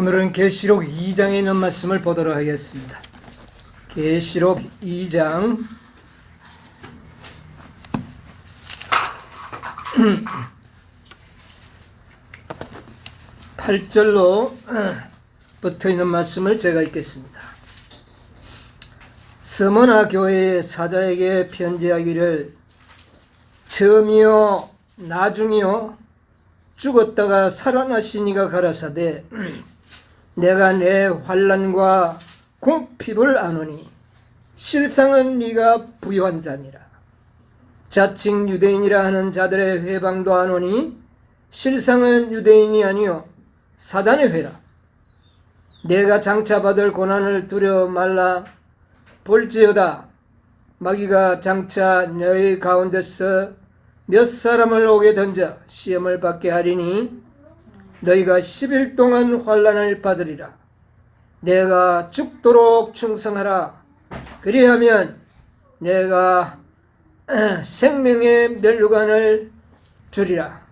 오늘은 계시록 2장에 있는 말씀을 보도록 하겠습니다. 계시록 2장 8절로 붙어 있는 말씀을 제가 읽겠습니다. 스무나 교회의 사자에게 편지하기를 처음이요 나중이요 죽었다가 살아나시니가 가라사대 내가 내 환난과 궁핍을 아노니 실상은 네가 부유한 자니라. 자칭 유대인이라 하는 자들의 회방도 아노니 실상은 유대인이 아니요 사단의 회라. 내가 장차 받을 고난을 두려워 말라. 볼지어다 마귀가 장차 너희 가운데서 몇 사람을 오게 던져 시험을 받게 하리니 너희가 10일 동안 환난을 받으리라. 내가 죽도록 충성하라. 그리하면 내가 생명의 면류관을 주리라.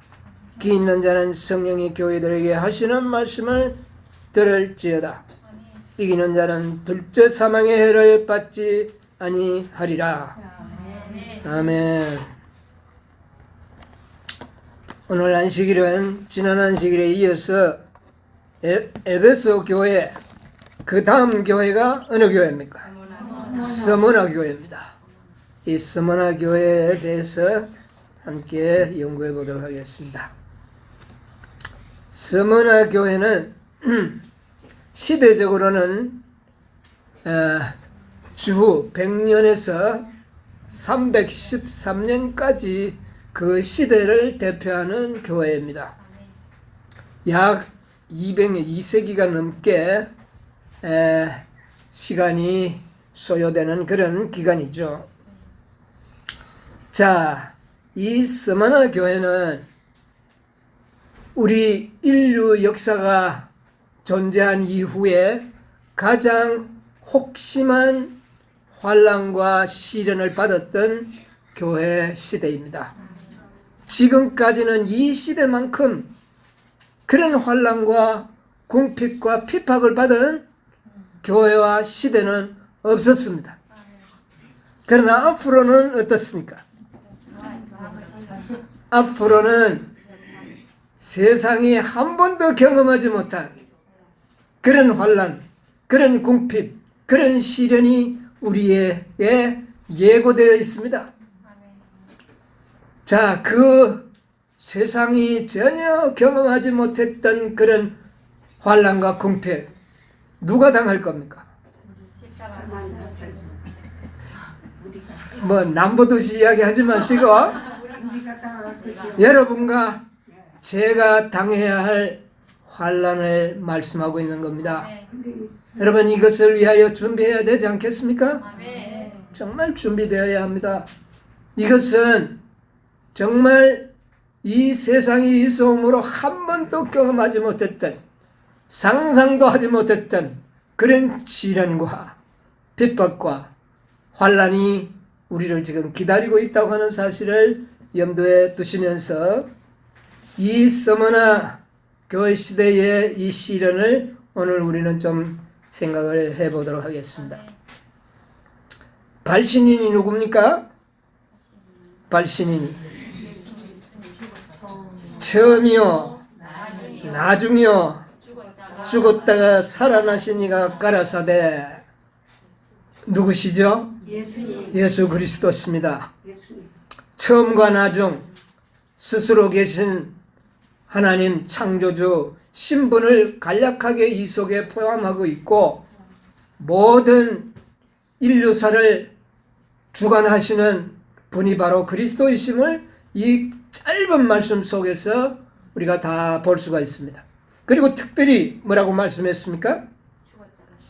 귀 있는 자는 성령이 교회들에게 하시는 말씀을 들을지어다. 이기는 자는 둘째 사망의 해를 받지 아니하리라. 아멘. 오늘 안식일은 지난 안식일에 이어서 에베소 교회, 그 다음 교회가 어느 교회입니까? 스무나 교회입니다. 이 스무나 교회에 대해서 함께 연구해 보도록 하겠습니다. 스무나 교회는 시대적으로는 주후 100년에서 313년까지 그 시대를 대표하는 교회입니다. 약 2세기가 넘게 시간이 소요되는 그런 기간이죠. 자, 이 스무나 교회는 우리 인류 역사가 존재한 이후에 가장 혹심한 환난과 시련을 받았던 교회 시대입니다. 지금까지는 이 시대만큼 그런 환난과 궁핍과 핍박을 받은 교회와 시대는 없었습니다. 그러나 앞으로는 어떻습니까? 앞으로는 세상이 한 번도 경험하지 못한 그런 환난, 그런 궁핍, 그런 시련이 우리에게 예고되어 있습니다. 자, 그 세상이 전혀 경험하지 못했던 그런 환난과 궁핍 누가 당할 겁니까? 뭐 남보듯이 이야기하지 마시고 여러분과 제가 당해야 할 환난을 말씀하고 있는 겁니다. 여러분, 이것을 위하여 준비해야 되지 않겠습니까? 정말 준비되어야 합니다. 이것은 정말 이 세상이 있어옴으로 한 번도 경험하지 못했던, 상상도 하지 못했던 그런 시련과 핍박과 환난이 우리를 지금 기다리고 있다고 하는 사실을 염두에 두시면서 이 스무나 교회 시대의 이 시련을 오늘 우리는 좀 생각을 해보도록 하겠습니다. 발신인이 누굽니까? 발신인이 처음이요 나중이요 죽었다가 살아나신 이가 가라사대 누구시죠? 예수 그리스도십니다. 처음과 나중 스스로 계신 하나님 창조주 신분을 간략하게 이 속에 포함하고 있고 모든 인류사를 주관하시는 분이 바로 그리스도이심을 이 짧은 말씀 속에서 우리가 다 볼 수가 있습니다. 그리고 특별히 뭐라고 말씀했습니까?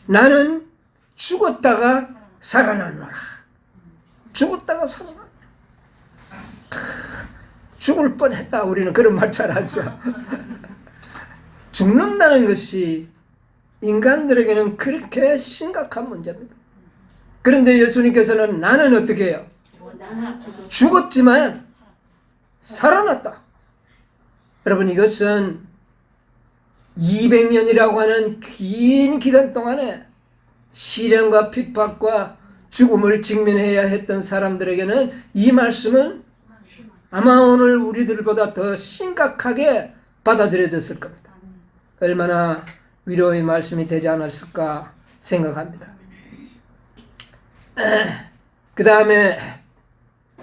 나는 죽었다가 살아났노라. 죽었다가 살아났노라. 죽을 뻔했다. 우리는 그런 말 잘 하죠. 죽는다는 것이 인간들에게는 그렇게 심각한 문제입니다. 그런데 예수님께서는 나는 어떻게 해요? 죽었지만 살아났다. 여러분, 이것은 200년이라고 하는 긴 기간 동안에 시련과 핍박과 죽음을 직면해야 했던 사람들에게는 이 말씀은 아마 오늘 우리들보다 더 심각하게 받아들여졌을 겁니다. 얼마나 위로의 말씀이 되지 않았을까 생각합니다. 그 다음에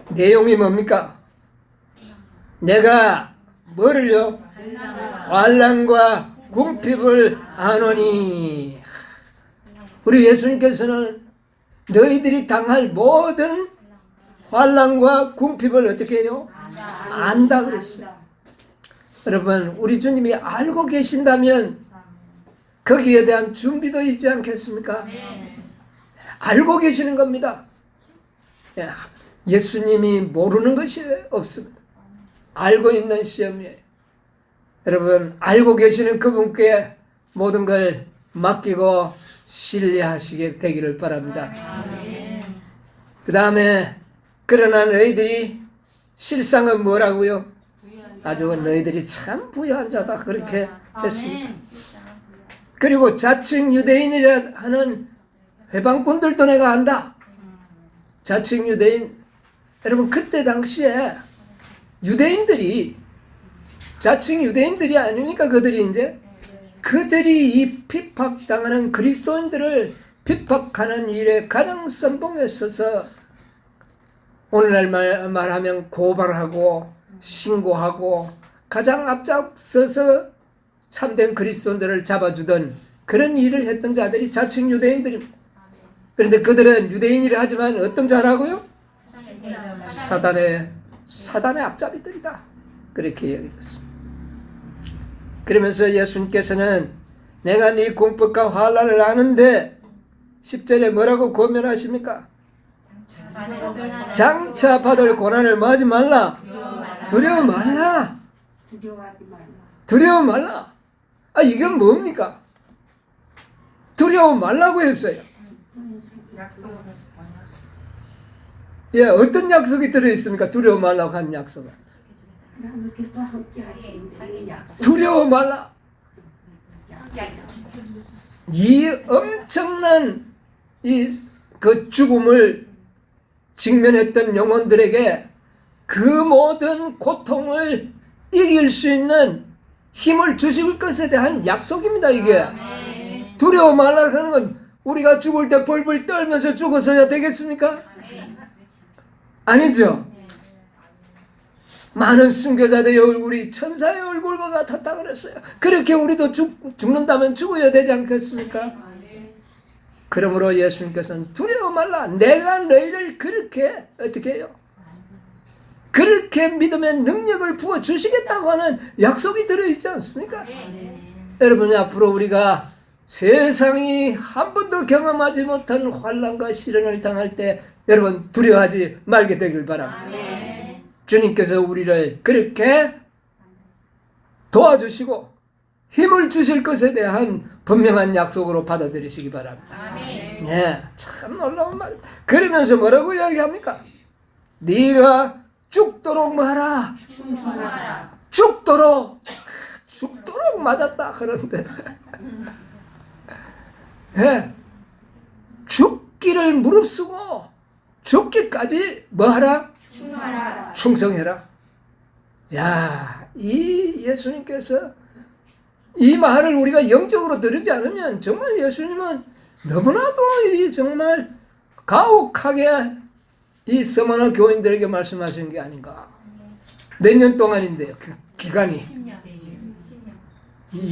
내용이 뭡니까? 내가 뭐를요? 환난과 궁핍을 아노니. 우리 예수님께서는 너희들이 당할 모든 환난과 궁핍을 어떻게 해요? 안다 그랬어요. 여러분, 우리 주님이 알고 계신다면 거기에 대한 준비도 있지 않겠습니까? 알고 계시는 겁니다. 예수님이 모르는 것이 없습니다. 알고 있는 시험이에요. 여러분, 알고 계시는 그분께 모든 걸 맡기고 신뢰하시게 되기를 바랍니다. 그 다음에 그러나 너희들이 실상은 뭐라고요? 아주 너희들이 참 부유한 자다 그렇게 했습니다. 그리고 자칭 유대인이라 하는 회방꾼들도 내가 안다. 자칭 유대인. 여러분, 그때 당시에 유대인들이 자칭 유대인들이 아닙니까? 그들이 이 핍박당하는 그리스도인들을 핍박하는 일에 가장 선봉에 서서 오늘날 말하면 고발하고 신고하고 가장 앞장서서 참된 그리스도인들을 잡아주던 그런 일을 했던 자들이 자칭 유대인들입니다. 그런데 그들은 유대인이라 하지만 어떤 자라고요? 사단의 앞잡이들이다. 그렇게 얘기했습니다. 그러면서 예수님께서는 내가 네 공법과 환난을 아는데 10절에 뭐라고 권면하십니까? 장차 받을 고난을 뭐하지 말라. 두려워 말라. 두려워 말라. 이건 뭡니까? 두려워 말라고 했어요. 어떤 약속이 들어있습니까? 두려워 말라고 한 약속은. 두려워 말라. 이 엄청난 그 죽음을 직면했던 영혼들에게 그 모든 고통을 이길 수 있는 힘을 주실 것에 대한 약속입니다. 이게 두려워 말라 하는 건 우리가 죽을 때 벌벌 떨면서 죽어서야 되겠습니까? 아니죠. 많은 순교자들의 얼굴이 천사의 얼굴과 같았다 그랬어요. 그렇게 우리도 죽는다면 죽어야 되지 않겠습니까? 그러므로 예수님께서는 두려워 말라. 내가 너희를 그렇게 어떻게 해요? 그렇게 믿음의 능력을 부어주시겠다고 하는 약속이 들어있지 않습니까? 여러분, 앞으로 우리가 세상이 한 번도 경험하지 못한 환난과 시련을 당할 때 여러분 두려워하지 말게 되길 바랍니다. 주님께서 우리를 그렇게 도와주시고 힘을 주실 것에 대한 분명한 약속으로 받아들이시기 바랍니다. 네, 참 놀라운 말입니다. 그러면서 뭐라고 이야기합니까? 네가 죽도록 뭐하라? 죽도록 맞았다. 그런데 네, 죽기를 무릅쓰고 죽기까지 뭐하라? 충성해라. 야, 이 예수님께서 이 말을 우리가 영적으로 들으지 않으면 정말 예수님은 너무나도 이 정말 가혹하게 이 서머너 교인들에게 말씀하시는 게 아닌가. 몇 년 동안인데요. 그 기간이.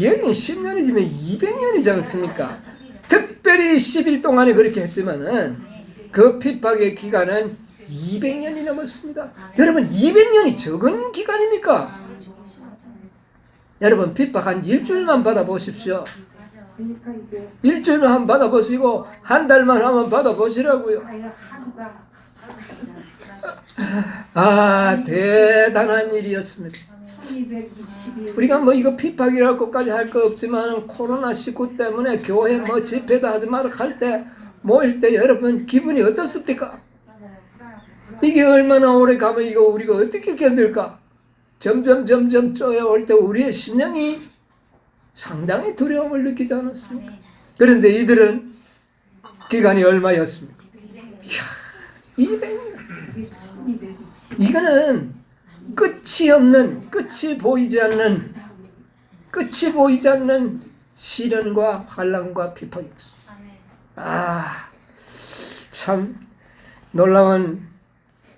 여긴 10년이지만 200년이지 않습니까? 특별히 10일 동안에 그렇게 했지만은 그 핍박의 기간은 200년이 넘었습니다. 여러분, 200년이 적은 기간입니까? 여러분, 핍박 한 일주일만 받아보십시오. 일주일만 한번 받아보시고 한 달만 한번 받아보시라고요. 대단한 일이었습니다. 우리가 뭐 이거 핍박이라고까지 할 거 없지만 코로나19 때문에 교회 뭐 집회도 하지 마라 할 때 모일 때 여러분 기분이 어떻습니까? 이게 얼마나 오래 가면 이거 우리가 어떻게 견딜까? 점점 쪼여올 때 우리의 심령이 상당히 두려움을 느끼지 않았습니까? 그런데 이들은 기간이 얼마였습니까? 이야, 200년. 이거는 끝이 없는, 끝이 보이지 않는 시련과 환난과 비판이었습니다. 참 놀라운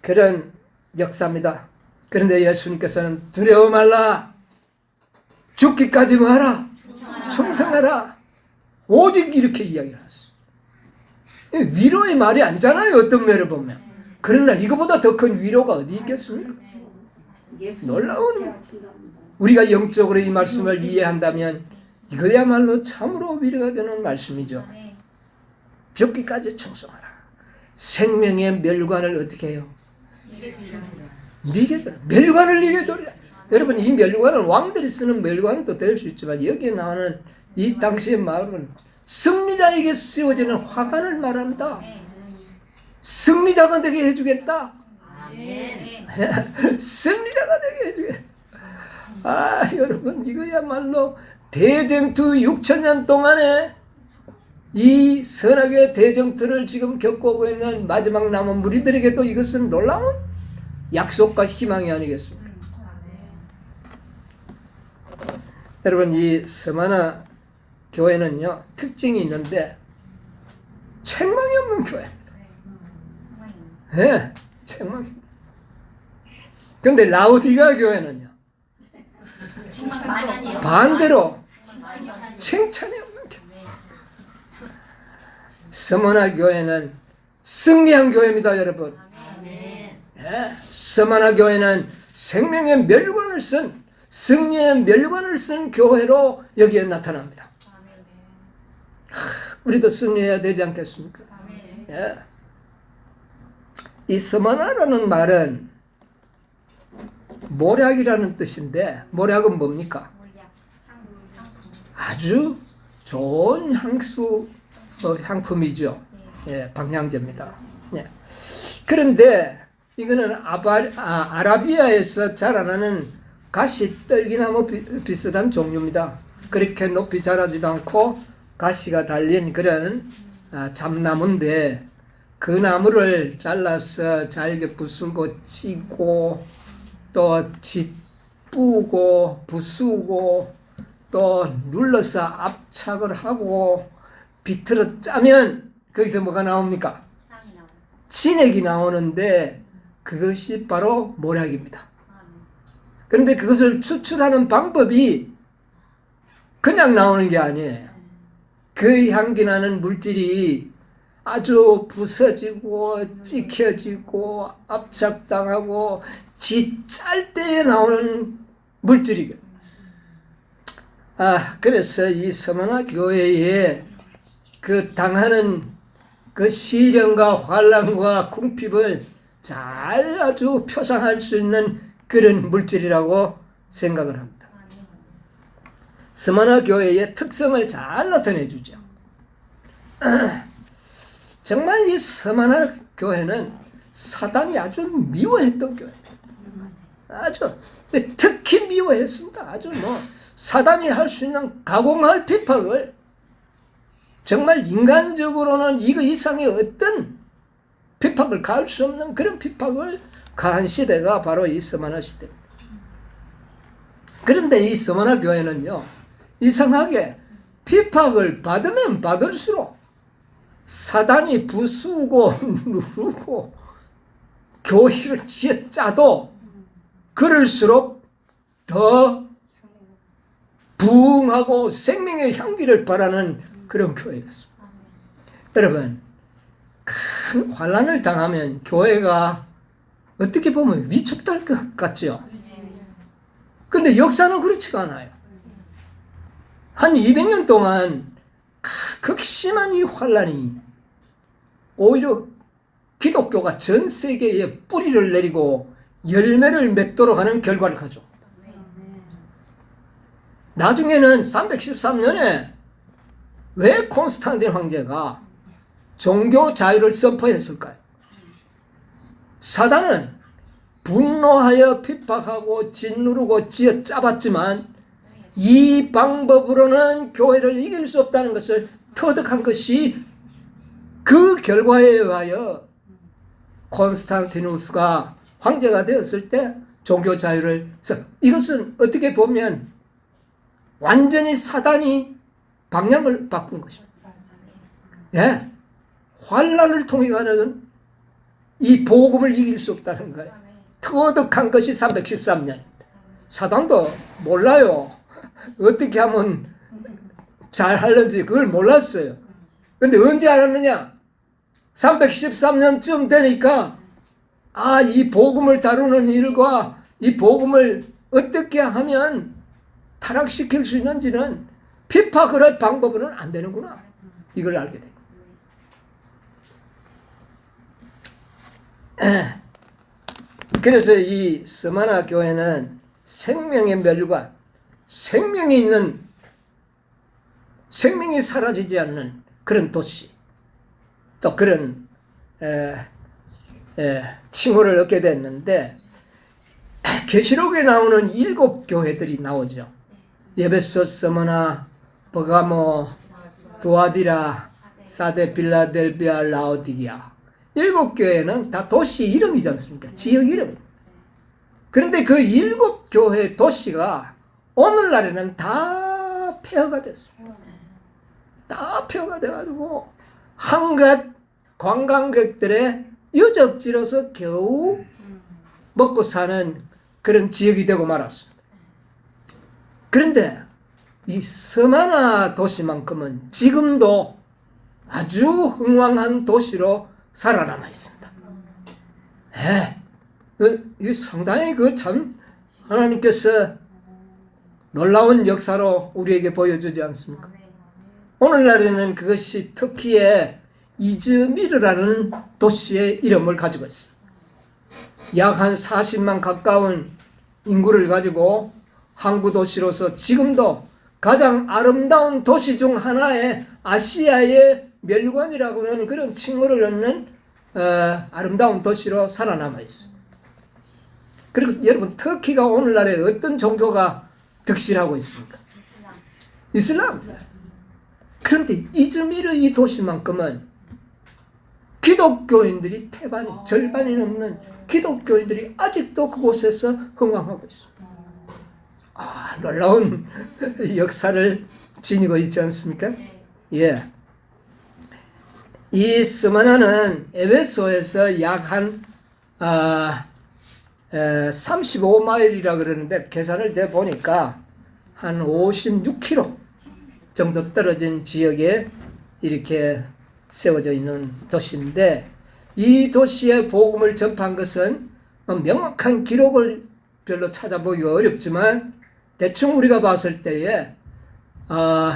그런 역사입니다. 그런데 예수님께서는 두려워 말라, 죽기까지 뭐하라? 충성하라. 오직 이렇게 이야기를 하셨어요. 위로의 말이 아니잖아요, 어떤 면을 보면. 그러나 이거보다 더 큰 위로가 어디 있겠습니까? 놀라운, 우리가 영적으로 이 말씀을 이해한다면 이거야말로 참으로 위로가 되는 말씀이죠. 죽기까지 충성하라. 생명의 멸관을 어떻게 해요? 니게 되라. 멸관을 니게 되라. 여러분, 이 멸관은 왕들이 쓰는 멸관도 될 수 있지만 여기에 나오는 이 당시의 말은 승리자에게 씌워지는 화관을 말합니다. 승리자가 되게 해주겠다. 승리자가 되게 해주겠다. 여러분, 이거야말로 대쟁투 6,000년 동안에 이 선악의 대쟁투를 지금 겪어오고 있는 마지막 남은 무리들에게도 이것은 놀라운 약속과 희망이 아니겠습니까? 여러분, 이 스마나 교회는요, 특징이 있는데 책망이 없는 교회입니다. 네, 책망이. 그런데 라우디가 교회는요, 반대로 칭찬이 없는 교회. 스마나 교회는 승리한 교회입니다, 여러분. 네, 스마나 교회는 생명의 멸관을 쓴, 승리의 멸관을 쓴 교회로 여기에 나타납니다. 우리도 승리해야 되지 않겠습니까? 예. 이 스마나라는 말은 모략이라는 뜻인데, 모략은 뭡니까? 아주 좋은 향품이죠. 예, 방향제입니다. 예. 그런데 이거는 아라비아에서 자라나는 가시떨기나무 비슷한 종류입니다. 그렇게 높이 자라지도 않고 가시가 달린 그런 잡나무인데, 그 나무를 잘라서 잘게 부수고 찌고 또 짚고 부수고 또 눌러서 압착을 하고 비틀어 짜면 거기서 뭐가 나옵니까? 진액이 나오는데 그것이 바로 모략입니다. 그런데 그것을 추출하는 방법이 그냥 나오는 게 아니에요. 그 향기 나는 물질이 아주 부서지고 찍혀지고 압착당하고 짤 때에 나오는 물질이거든요. 그래서 이 스마나 교회에 그 당하는 그 시련과 환난과 궁핍을 잘 아주 표상할 수 있는 그런 물질이라고 생각을 합니다. 스마나 교회의 특성을 잘 나타내 주죠. 정말 이 스마나 교회는 사단이 아주 미워했던 교회입니다. 아주 특히 미워했습니다. 아주 사단이 할 수 있는 가공할 핍박을 정말 인간적으로는 이거 이상의 어떤 핍박을 가할 수 없는 그런 핍박을 가한 시대가 바로 이 스마나 시대입니다. 그런데 이 스마나 교회는요, 이상하게 핍박을 받으면 받을수록 사단이 부수고 누르고 교회를 짜도 그럴수록 더 부흥하고 생명의 향기를 바라는 그런 교회였습니다. 여러분, 큰 환난을 당하면 교회가 어떻게 보면 위축될 것 같죠? 그런데 역사는 그렇지가 않아요. 한 200년 동안 극심한 이 환난이 오히려 기독교가 전 세계에 뿌리를 내리고 열매를 맺도록 하는 결과를 가져. 나중에는 313년에 왜 콘스탄틴 황제가 종교 자유를 선포했을까요? 사단은 분노하여 핍박하고 짓누르고 쥐어짜봤지만 이 방법으로는 교회를 이길 수 없다는 것을 터득한 것이 그 결과에 의하여 콘스탄티누스가 황제가 되었을 때 종교 자유를 이것은 어떻게 보면 완전히 사단이 방향을 바꾼 것입니다. 예, 환란을 통해 가는 이 복음을 이길 수 없다는 거예요. 터득한 것이 313년입니다. 사단도 몰라요. 어떻게 하면 잘 하는지 그걸 몰랐어요. 근데 언제 알았느냐? 313년쯤 되니까 이 복음을 다루는 일과 이 복음을 어떻게 하면 타락시킬 수 있는지는 핍박을 할 방법으로는 안 되는구나. 이걸 알게 돼요. 그래서 이 스마나 교회는 생명의 멸류관, 생명이 사라지지 않는 그런 도시, 또 그런 칭호를 얻게 됐는데, 계시록에 나오는 7교회들이 나오죠. 에베소, 스무나, 버가모, 두아디라, 사데, 빌라델비아, 라오디게아. 7교회는 다 도시 이름이지 않습니까? 지역 이름. 그런데 그 7교회 도시가 오늘날에는 다 폐허가 됐어요. 다 폐허가 돼가지고 한갓 관광객들의 유적지로서 겨우 먹고 사는 그런 지역이 되고 말았습니다. 그런데 이 스마나 도시만큼은 지금도 아주 흥왕한 도시로 살아남아 있습니다. 네. 이 상당히 참 하나님께서 놀라운 역사로 우리에게 보여주지 않습니까? 오늘날에는 그것이 터키의 이즈미르라는 도시의 이름을 가지고 있습니다. 약 한 40만 가까운 인구를 가지고 항구 도시로서 지금도 가장 아름다운 도시 중 하나의 아시아의 멸관이라고 하는 그런 칭호를 얻는 아름다운 도시로 살아남아 있어요. 그리고 여러분, 터키가 오늘날에 어떤 종교가 득실하고 있습니까? 이슬람. 그런데 이즈미르 이 도시만큼은 기독교인들이 절반이 넘는 기독교인들이 아직도 그곳에서 흥왕하고 있습니다. 놀라운 역사를 지니고 있지 않습니까? 예. 이 스마나는 에베소에서 약 한 35마일이라 그러는데 계산을 해 보니까 한 56km 정도 떨어진 지역에 이렇게 세워져 있는 도시인데, 이 도시의 복음을 전파한 것은 명확한 기록을 별로 찾아보기가 어렵지만 대충 우리가 봤을 때에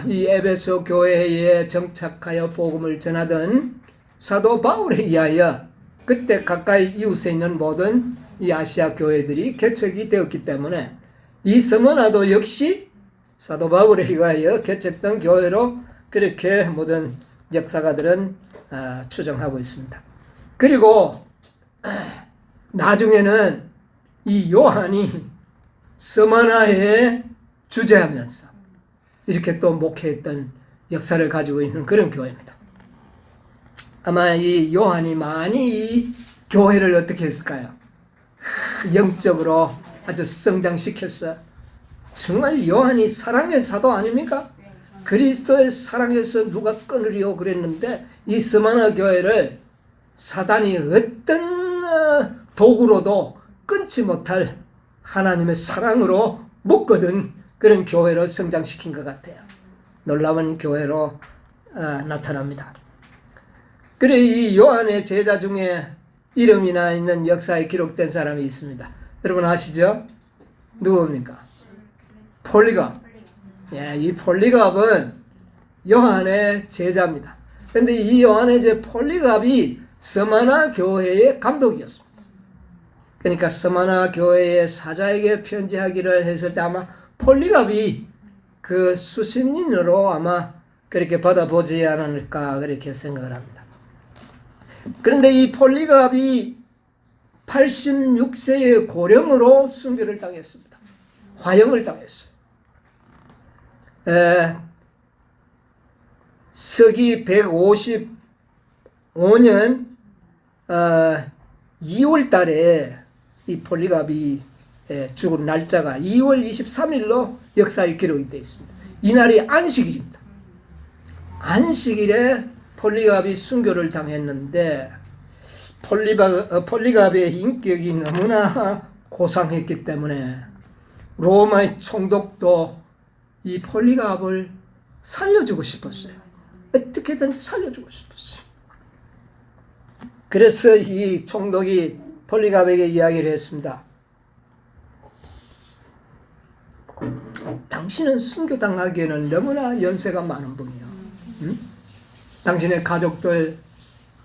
이 에베소 교회에 정착하여 복음을 전하던 사도 바울에 의하여 그때 가까이 이웃에 있는 모든 이 아시아 교회들이 개척이 되었기 때문에 이 스무나도 역시 사도 바울에 의하여 개척된 교회로 그렇게 모든 역사가들은 추정하고 있습니다. 그리고 나중에는 이 요한이 스마나에 주재하면서 이렇게 또 목회했던 역사를 가지고 있는 그런 교회입니다. 아마 이 요한이 많이 이 교회를 어떻게 했을까요? 영적으로 아주 성장시켰어요. 정말 요한이 사랑의 사도 아닙니까? 그리스도의 사랑에서 누가 끊으리요 그랬는데, 이 스마나 교회를 사단이 어떤 도구로도 끊지 못할 하나님의 사랑으로 묶거든 그런 교회로 성장시킨 것 같아요. 놀라운 교회로 나타납니다. 그래, 이 요한의 제자 중에 이름이나 있는 역사에 기록된 사람이 있습니다. 여러분 아시죠? 누굽니까? 폴리갑. 예, 이 폴리갑은 요한의 제자입니다. 그런데 이 요한의 제 폴리갑이 스마나 교회의 감독이었습니다. 그러니까 스마나 교회의 사자에게 편지하기를 했을 때 아마 폴리갑이 그 수신인으로 아마 그렇게 받아보지 않을까 그렇게 생각을 합니다. 그런데 이 폴리갑이 86세의 고령으로 순교를 당했습니다. 화형을 당했어요. 서기 155년 2월 달에 이 폴리갑이 죽은 날짜가 2월 23일로 역사에 기록이 되어 있습니다. 이날이 안식일입니다. 안식일에 폴리갑이 순교를 당했는데 폴리갑의 인격이 너무나 고상했기 때문에 로마의 총독도 이 폴리갑을 살려주고 싶었어요. 어떻게든 살려주고 싶었어요. 그래서 이 총독이 폴리갑에게 이야기를 했습니다. 당신은 순교당하기에는 너무나 연세가 많은 분이요. 응? 당신의 가족들,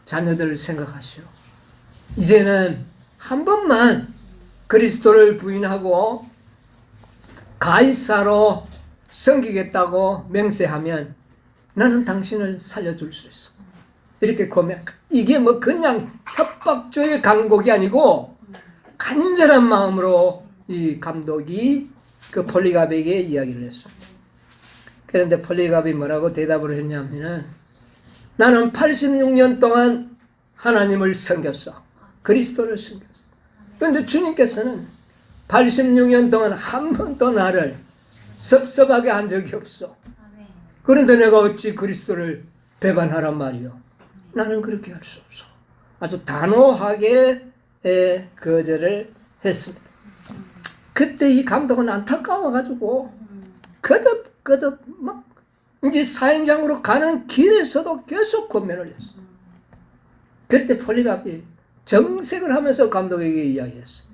자녀들을 생각하시오. 이제는 한 번만 그리스도를 부인하고 가이사로 섬기겠다고 맹세하면 나는 당신을 살려줄 수 있어. 이렇게 고백. 이게 뭐 그냥 협박조의 강곡이 아니고 간절한 마음으로 이 감독이 그 폴리갑에게 이야기를 했습니다. 그런데 폴리갑이 뭐라고 대답을 했냐면은 나는 86년 동안 하나님을 섬겼어. 그리스도를 섬겼어. 그런데 주님께서는 86년 동안 한 번도 나를 섭섭하게 한 적이 없어. 그런데 내가 어찌 그리스도를 배반하란 말이요. 나는 그렇게 할 수 없어. 아주 단호하게 거절을 했습니다. 그때 이 감독은 안타까워가지고 거듭 막 이제 사형장으로 가는 길에서도 계속 권면을 했어. 그때 폴리갑이 정색을 하면서 감독에게 이야기했어.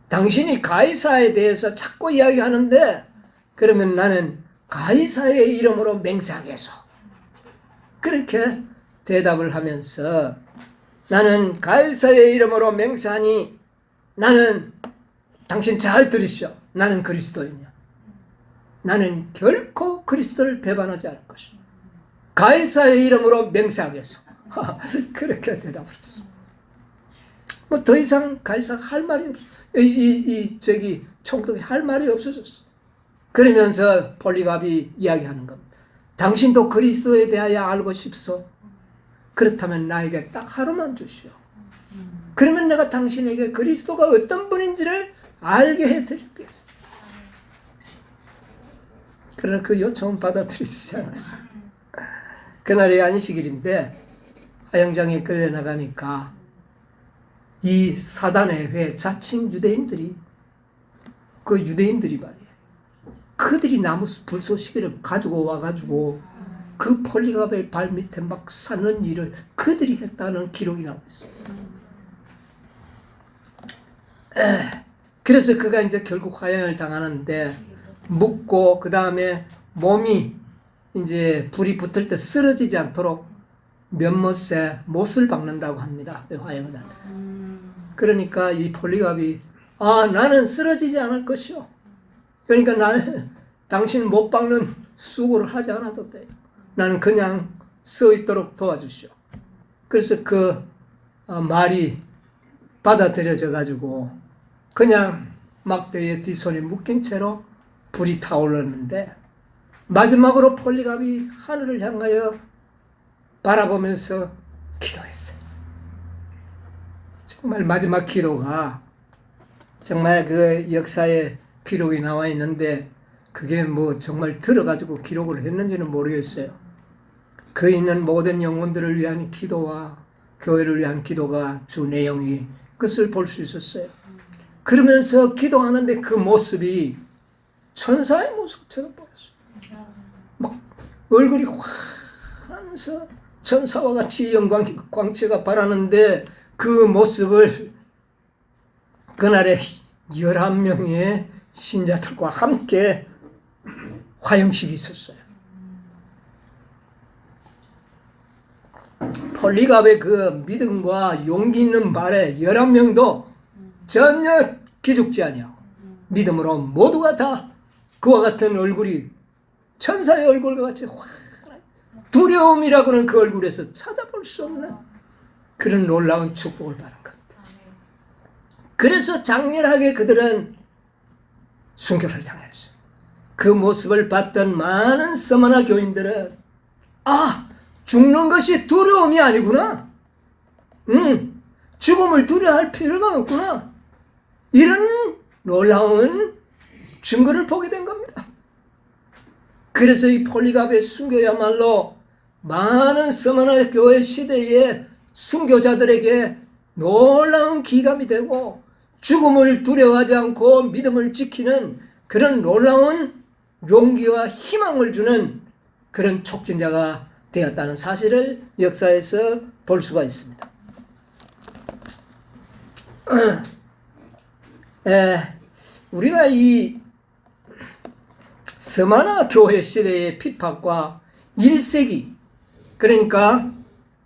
당신이 가이사에 대해서 자꾸 이야기하는데 그러면 나는 가이사의 이름으로 맹세하겠소. 그렇게 대답을 하면서 나는 가이사의 이름으로 맹세하니 나는 당신 잘 들으시오. 나는 그리스도이냐. 나는 결코 그리스도를 배반하지 않을 것이오. 가이사의 이름으로 맹세하겠소. 그렇게 대답을 했어. 뭐 더 이상 가이사가 할 말이 없어. 총독이 할 말이 없어졌어. 그러면서 폴리갑이 이야기하는 겁니다. 당신도 그리스도에 대하여 알고 싶소? 그렇다면 나에게 딱 하루만 주시오. 그러면 내가 당신에게 그리스도가 어떤 분인지를 알게 해드릴게요. 그러나 그 요청은 받아들이지 않았어요. 그날이 안식일인데 하영장에 끌려나가니까 이 사단의 회 자칭 유대인들이 말이에요. 그들이 나무 불쏘시개를 가지고 와가지고 그 폴리갑의 발 밑에 막 쌓는 일을 그들이 했다는 기록이 나와 있어요. 그래서 그가 이제 결국 화형을 당하는데 묻고 그 다음에 몸이 이제 불이 붙을 때 쓰러지지 않도록 면못에 못을 박는다고 합니다. 화형을 할 때. 그러니까 이 폴리갑이 나는 쓰러지지 않을 것이오. 그러니까 당신 못 박는 수고를 하지 않아도 돼요. 나는 그냥 서 있도록 도와주시오. 그래서 그 말이 받아들여져 가지고 그냥 막대에 뒷손이 묶인 채로 불이 타올랐는데 마지막으로 폴리갑이 하늘을 향하여 바라보면서 기도했어요. 정말 마지막 기도가 정말 그 역사에 기록이 나와 있는데 그게 뭐 정말 들어가지고 기록을 했는지는 모르겠어요. 그 있는 모든 영혼들을 위한 기도와 교회를 위한 기도가 주 내용이 그것을 볼 수 있었어요. 그러면서 기도하는데 그 모습이 천사의 모습처럼 보였어요. 막 얼굴이 확 하면서 천사와 같이 광채가 바라는데 그 모습을 그날에 11명의 신자들과 함께 화형식이 있었어요. 폴리갑의 그 믿음과 용기 있는 말에 11명도 전혀 기죽지 아니하고 믿음으로 모두가 다 그와 같은 얼굴이 천사의 얼굴과 같이 확 두려움이라고는 그 얼굴에서 찾아볼 수 없는 그런 놀라운 축복을 받은 겁니다. 그래서 장렬하게 그들은 순교를 당했어요. 그 모습을 봤던 많은 서머나 교인들은 죽는 것이 두려움이 아니구나. 죽음을 두려워할 필요가 없구나. 이런 놀라운 증거를 보게 된 겁니다. 그래서 이 폴리갑의 순교야말로 많은 서머나 교회 시대의 순교자들에게 놀라운 기감이 되고 죽음을 두려워하지 않고 믿음을 지키는 그런 놀라운 용기와 희망을 주는 그런 촉진자가 되었다는 사실을 역사에서 볼 수가 있습니다. 우리가 이 서머나 교회 시대의 핍박과 1세기 그러니까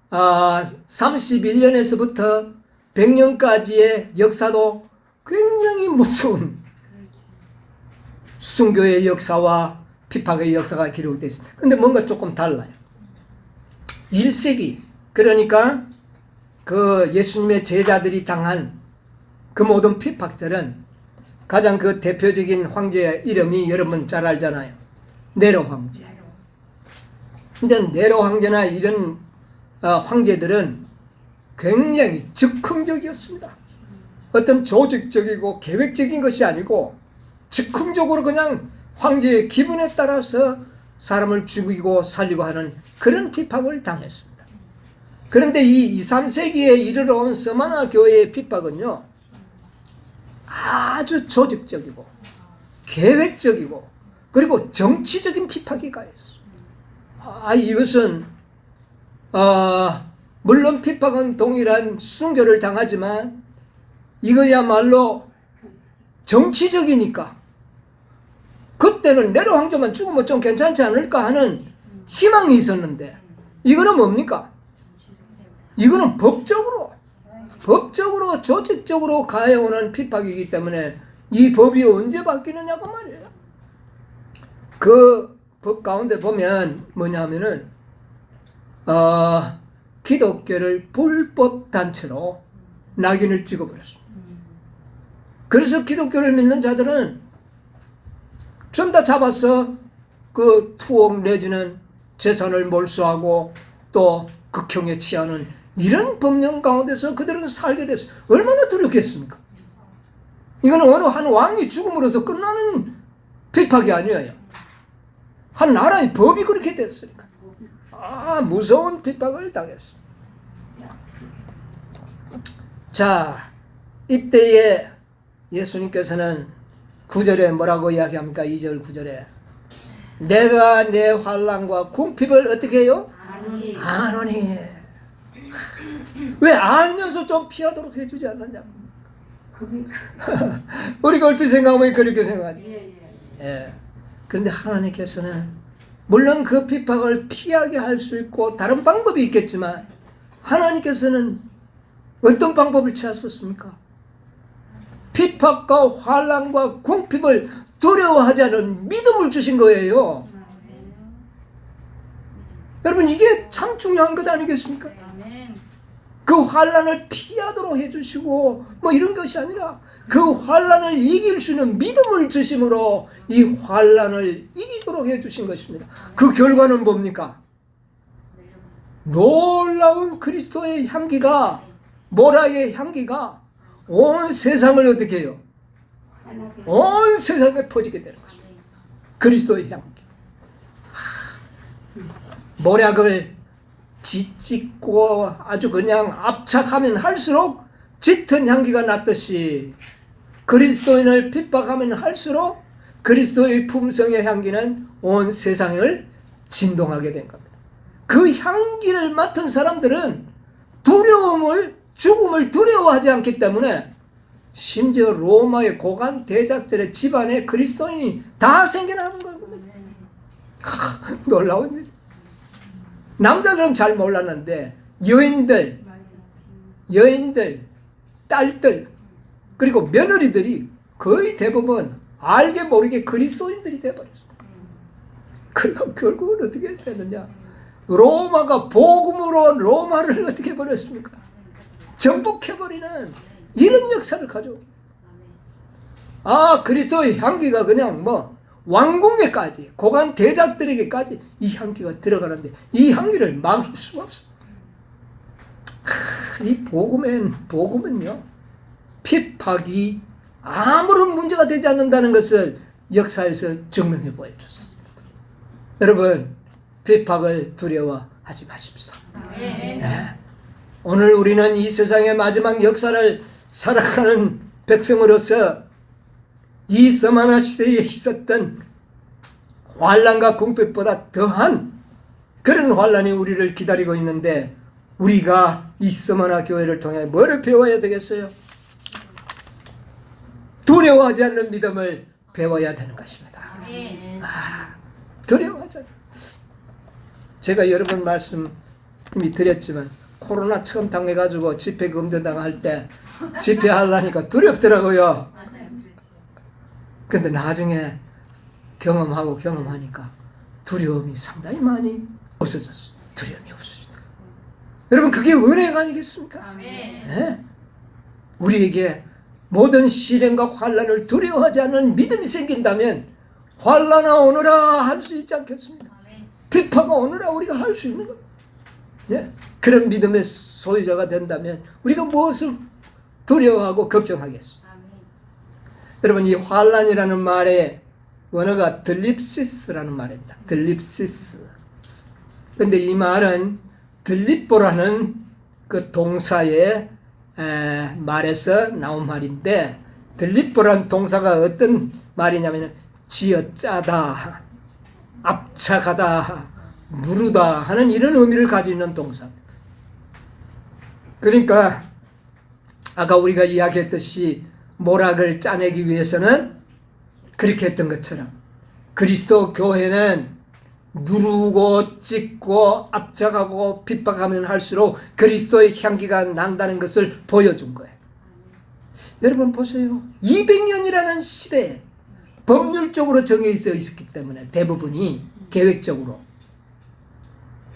31년에서부터 100년까지의 역사도 굉장히 무서운 순교의 역사와 핍박의 역사가 기록되어 있습니다. 그런데 뭔가 조금 달라요. 1세기 그러니까 그 예수님의 제자들이 당한 그 모든 핍박들은 가장 그 대표적인 황제의 이름이 여러분 잘 알잖아요. 네로 황제. 이제 네로 황제나 이런 황제들은 굉장히 즉흥적이었습니다. 어떤 조직적이고 계획적인 것이 아니고 즉흥적으로 그냥 황제의 기분에 따라서 사람을 죽이고 살리고 하는 그런 핍박을 당했습니다. 그런데 이 2, 3세기에 이르러 온 서머나 교회의 핍박은요, 아주 조직적이고 계획적이고 그리고 정치적인 핍박이 가했습니다. 이것은 물론 핍박은 동일한 순교를 당하지만 이거야말로 정치적이니까 그때는 네로 황제만 죽으면 좀 괜찮지 않을까 하는 희망이 있었는데 이거는 뭡니까? 이거는 법적으로 조직적으로 가해오는 핍박이기 때문에 이 법이 언제 바뀌느냐고 말이에요. 그 법 가운데 보면 뭐냐면은 기독교를 불법 단체로 낙인을 찍어버렸습니다. 그래서 기독교를 믿는 자들은 전 다 잡아서 그 투옥 내지는 재산을 몰수하고 또 극형에 취하는 이런 법령 가운데서 그들은 살게 됐어요. 얼마나 두렵겠습니까? 이거는 어느 한 왕이 죽음으로써 끝나는 핍박이 아니에요. 한 나라의 법이 그렇게 됐으니까. 무서운 핍박을 당했습니다. 자, 이때에 예수님께서는 9절에 뭐라고 이야기합니까? 2절 9절에 내가 내 환난과 궁핍을 어떻게 해요? 아노니. 왜 알면서 좀 피하도록 해주지 않느냐? 우리가 얼핏 생각하면 그렇게 생각하지. 그런데 하나님께서는 물론 그 핍박을 피하게 할 수 있고 다른 방법이 있겠지만 하나님께서는 어떤 방법을 취하셨습니까? 핍박과 환난과 궁핍을 두려워하지 않은 믿음을 주신 거예요. 여러분 이게 참 중요한 것 아니겠습니까? 그 환난을 피하도록 해주시고 뭐 이런 것이 아니라 그 환난을 이길 수 있는 믿음을 주심으로 이 환난을 이기도록 해주신 것입니다. 그 결과는 뭡니까? 놀라운 그리스도의 향기가 모라의 향기가 온 세상을 어떻게 해요? 온 세상에 퍼지게 되는 것입니다. 그리스도의 향기. 모략을 짓고 아주 그냥 압착하면 할수록 짙은 향기가 났듯이 그리스도인을 핍박하면 할수록 그리스도의 품성의 향기는 온 세상을 진동하게 된 겁니다. 그 향기를 맡은 사람들은 죽음을 두려워하지 않기 때문에 심지어 로마의 고관 대작들의 집안에 그리스도인이 다 생겨나는 겁니다. 놀라운 일. 남자들은 잘 몰랐는데 여인들, 딸들 그리고 며느리들이 거의 대부분 알게 모르게 그리스도인들이 되어버렸어요. 그러니까 결국은 어떻게 되느냐? 로마가 복음으로 로마를 어떻게 해버렸습니까? 정복해버리는 이런 역사를 가져옵니다. 그리스도의 향기가 그냥 왕궁에까지, 고관 대작들에게까지 이 향기가 들어가는데 이 향기를 막을 수가 없어. 이 복음은요, 핍박이 아무런 문제가 되지 않는다는 것을 역사에서 증명해 보여줬습니다. 여러분, 핍박을 두려워하지 마십시다. 네. 오늘 우리는 이 세상의 마지막 역사를 살아가는 백성으로서 이 서마나 시대에 있었던 환난과 궁핍보다 더한 그런 환난이 우리를 기다리고 있는데, 우리가 이 서마나 교회를 통해 뭐를 배워야 되겠어요? 두려워하지 않는 믿음을 배워야 되는 것입니다. 두려워하지 않는. 제가 여러 번 말씀 이미 드렸지만, 코로나 처음 당해가지고 집회 금전당할 때 집회하려니까 두렵더라고요. 근데 나중에 경험하니까 두려움이 상당히 많이 없어졌어요. 두려움이 없어졌어요. 여러분, 그게 은혜가 아니겠습니까? 네? 우리에게 모든 시련과 환난을 두려워하지 않는 믿음이 생긴다면 환난아 오너라 할 수 있지 않겠습니까? 비파가 오너라 우리가 할 수 있는 겁니다. 네? 그런 믿음의 소유자가 된다면 우리가 무엇을 두려워하고 걱정하겠습니까? 여러분, 이 환난이라는 말의 원어가 들립시스라는 말입니다. 들립시스. 그런데 이 말은 들립보라는 그 동사의 말에서 나온 말인데, 들립보라는 동사가 어떤 말이냐면 지어짜다, 압착하다, 누르다 하는 이런 의미를 가지고 있는 동사입니다. 그러니까 아까 우리가 이야기했듯이 모락을 짜내기 위해서는 그렇게 했던 것처럼 그리스도 교회는 누르고 찢고 압착하고 핍박하면 할수록 그리스도의 향기가 난다는 것을 보여준 거예요. 여러분 보세요. 200년이라는 시대에 법률적으로 정해져 있었기 때문에 대부분이 계획적으로,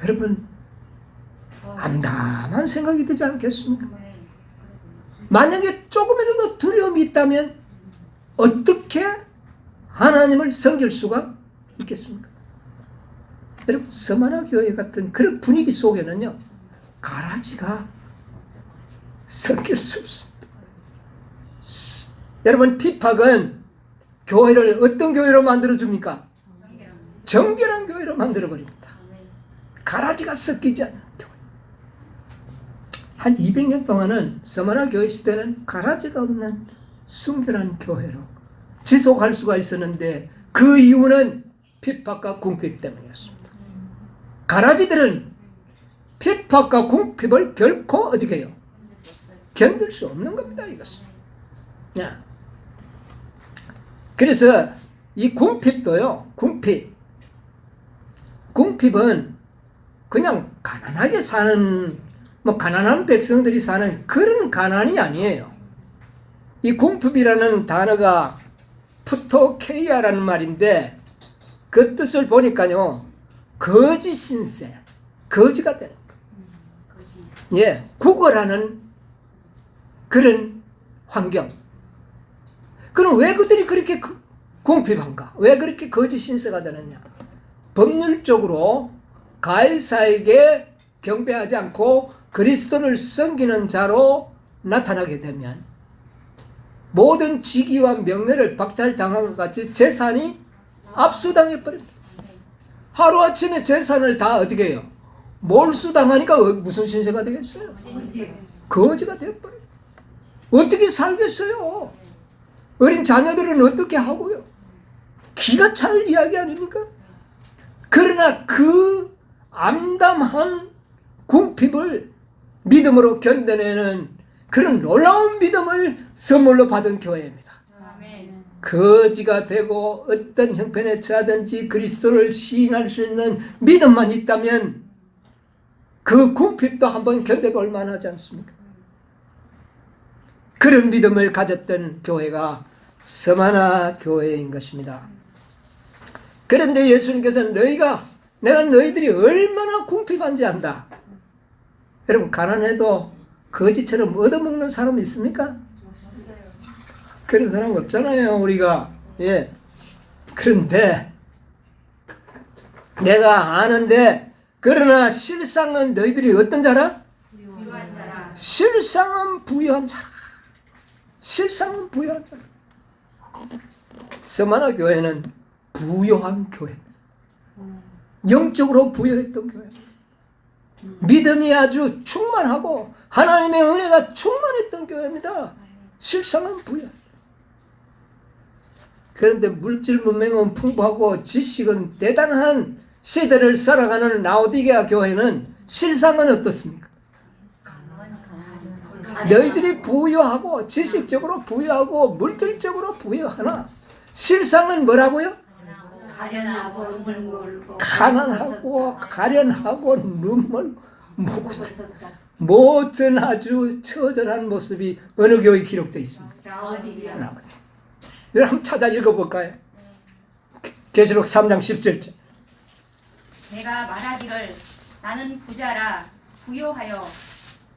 여러분 암담한 생각이 들지 않겠습니까? 만약에 조금이라도 두려움이 있다면 어떻게 하나님을 섬길 수가 있겠습니까? 여러분, 서마나 교회 같은 그런 분위기 속에는요, 가라지가 섞일 수 없습니다. 여러분, 핍박은 교회를 어떤 교회로 만들어줍니까? 정결한 교회로 만들어버립니다. 가라지가 섞이지 않는 교회. 한 200년 동안은 서마나 교회 시대는 가라지가 없는 순결한 교회로 지속할 수가 있었는데, 그 이유는 핍박과 궁핍 때문이었습니다. 가라지들은 핍박과 궁핍을 결코 어떻게 해요? 견딜 수 없는 겁니다, 이것은. 그래서 이 궁핍도요, 궁핍은 그냥 가난하게 사는, 가난한 백성들이 사는 그런 가난이 아니에요. 이 궁핍이라는 단어가 푸토케이아라는 말인데, 그 뜻을 보니까요, 거지 신세, 거지가 되는 거예요. 예, 구걸하는 그런 환경. 그럼 왜 그들이 그렇게 궁핍한가? 왜 그렇게 거지 신세가 되느냐? 법률적으로 가이사에게 경배하지 않고 그리스도를 섬기는 자로 나타나게 되면 모든 직위와 명예를 박탈당한 것 같이 재산이 압수당해 버립니다. 하루아침에 재산을 다 어떻게 해요? 몰수당하니까 무슨 신세가 되겠어요? 거지가 되어버려요. 어떻게 살겠어요? 어린 자녀들은 어떻게 하고요? 기가 찰 이야기 아닙니까? 그러나 그 암담한 궁핍을 믿음으로 견뎌내는 그런 놀라운 믿음을 선물로 받은 교회입니다. 거지가 되고 어떤 형편에 처하든지 그리스도를 시인할 수 있는 믿음만 있다면 그 궁핍도 한번 견뎌볼 만하지 않습니까? 그런 믿음을 가졌던 교회가 서마나 교회인 것입니다. 그런데 예수님께서는 내가 너희들이 얼마나 궁핍한지 안다. 여러분, 가난해도 거지처럼 얻어먹는 사람 있습니까? 그런 사람 없잖아요, 우리가. 예. 그런데 내가 아는데 그러나 실상은 너희들이 어떤 자라? 부유한 자라. 실상은 부유한 자라. 실상은 부유한 자라. 서만화 교회는 부유한 교회입니다. 영적으로 부유했던 교회입니다. 믿음이 아주 충만하고 하나님의 은혜가 충만했던 교회입니다. 실상은 부유한. 그런데 물질 문명은 풍부하고 지식은 대단한 시대를 살아가는 라오디게아 교회는 실상은 어떻습니까? 너희들이 부유하고 지식적으로 부유하고 물질적으로 부유하나 실상은 뭐라고요? 가련하고 눈물 몰고 가난하고 가련하고 눈물 모든 아주 처절한 모습이 어느 교회에 기록되어 있습니다. 라오디게아. 여러분 한번 찾아 읽어볼까요? 계시록 3장 17절. 내가 말하기를 나는 부자라 부요하여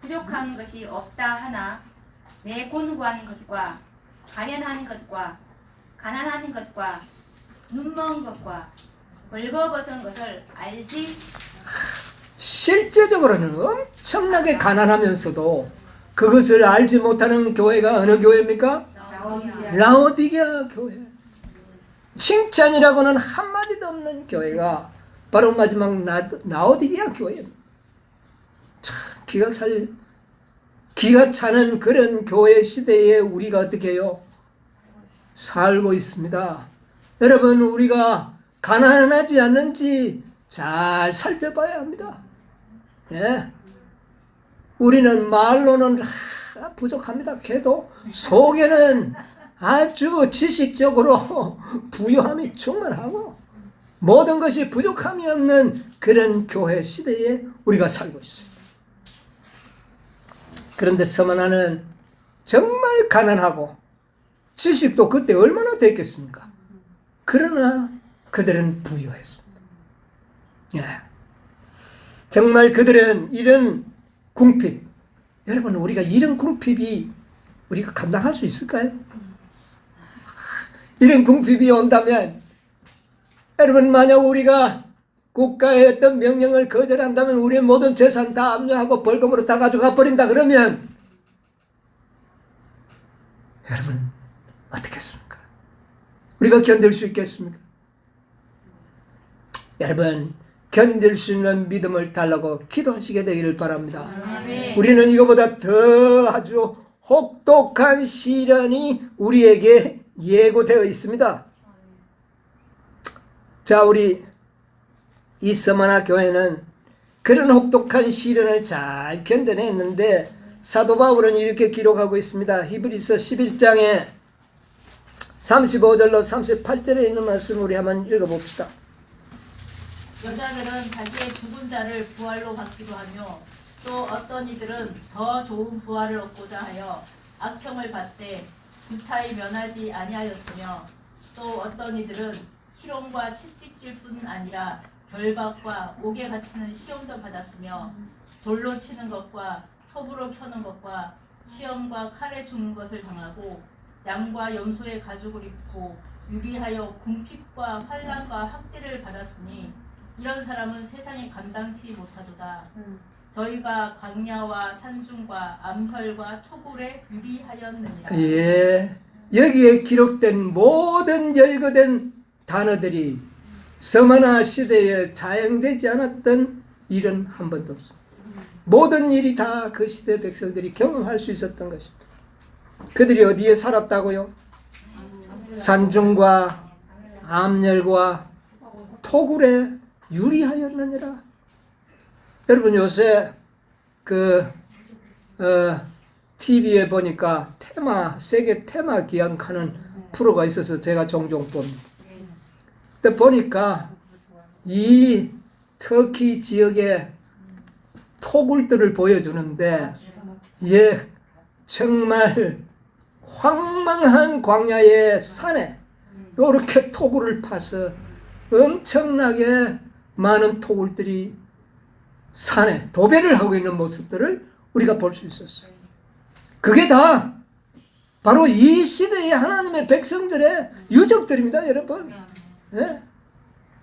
부족한 것이 없다 하나 내 곤고한 것과 가련한 것과 가난한 것과 눈먼 것과 벌거벗은 것을 알지. 실제적으로는 엄청나게 가난하면서도 그것을 알지 못하는 교회가 어느 교회입니까? 라오디게아. 라오디게아 교회. 칭찬이라고는 한마디도 없는 교회가 바로 마지막 라오디게아 교회입니다. 참 기가 차는 그런 교회 시대에 우리가 어떻게 해요? 살고 있습니다. 여러분, 우리가 가난하지 않는지 잘 살펴봐야 합니다. 예. 우리는 말로는 부족합니다. 그래도 속에는 아주 지식적으로 부유함이 충만하고 모든 것이 부족함이 없는 그런 교회 시대에 우리가 살고 있어요. 그런데 서만화는 정말 가난하고 지식도 그때 얼마나 됐겠습니까? 그러나 그들은 부유했습니다. 예. 정말 그들은 이런 궁핍, 여러분 우리가 이런 궁핍이 우리가 감당할 수 있을까요? 이런 궁핍이 온다면 여러분 만약 우리가 국가의 어떤 명령을 거절한다면 우리의 모든 재산 다 압류하고 벌금으로 다 가져가 버린다 그러면 여러분 어떻겠습니까? 우리가 견딜 수 있겠습니까? 여러분 견딜 수 있는 믿음을 달라고 기도하시게 되기를 바랍니다. 아멘. 우리는 이거보다 더 아주 혹독한 시련이 우리에게 예고되어 있습니다. 자, 우리 이 서만화 교회는 그런 혹독한 시련을 잘 견뎌냈는데 사도 바울은 이렇게 기록하고 있습니다. 히브리서 11장에 35절로 38절에 있는 말씀 우리 한번 읽어봅시다. 여자들은 자기의 죽은 자를 부활로 받기도 하며 또 어떤 이들은 더 좋은 부활을 얻고자 하여 악형을 받되 무차히 면하지 아니하였으며 또 어떤 이들은 희롱과 채찍질 뿐 아니라 결박과 옥에 갇히는 시험도 받았으며 돌로 치는 것과 톱으로 켜는 것과 시험과 칼에 죽는 것을 당하고 양과 염소의 가죽을 입고 유리하여 궁핍과 환난과 학대를 받았으니 이런 사람은 세상에 감당치 못하도다. 저희가 광야와 산중과 암혈과 토굴에 유리하였느니라. 예, 여기에 기록된 모든 열거된 단어들이 서만화 시대에 자행되지 않았던 일은 한 번도 없습니다. 모든 일이 다 그 시대 백성들이 경험할 수 있었던 것입니다. 그들이 어디에 살았다고요? 산중과 암열과 토굴에 유리하였느니라. 여러분 요새 TV에 보니까 세계 테마 기약하는 프로가 있어서 제가 종종 봅니다. 근데 보니까 이 터키 지역의 토굴들을 보여주는데 예, 정말 황망한 광야의 산에 이렇게 토굴을 파서 엄청나게 많은 토굴들이 산에 도배를 하고 있는 모습들을 우리가 볼 수 있었어요. 그게 다 바로 이 시대의 하나님의 백성들의 유적들입니다, 여러분. 예?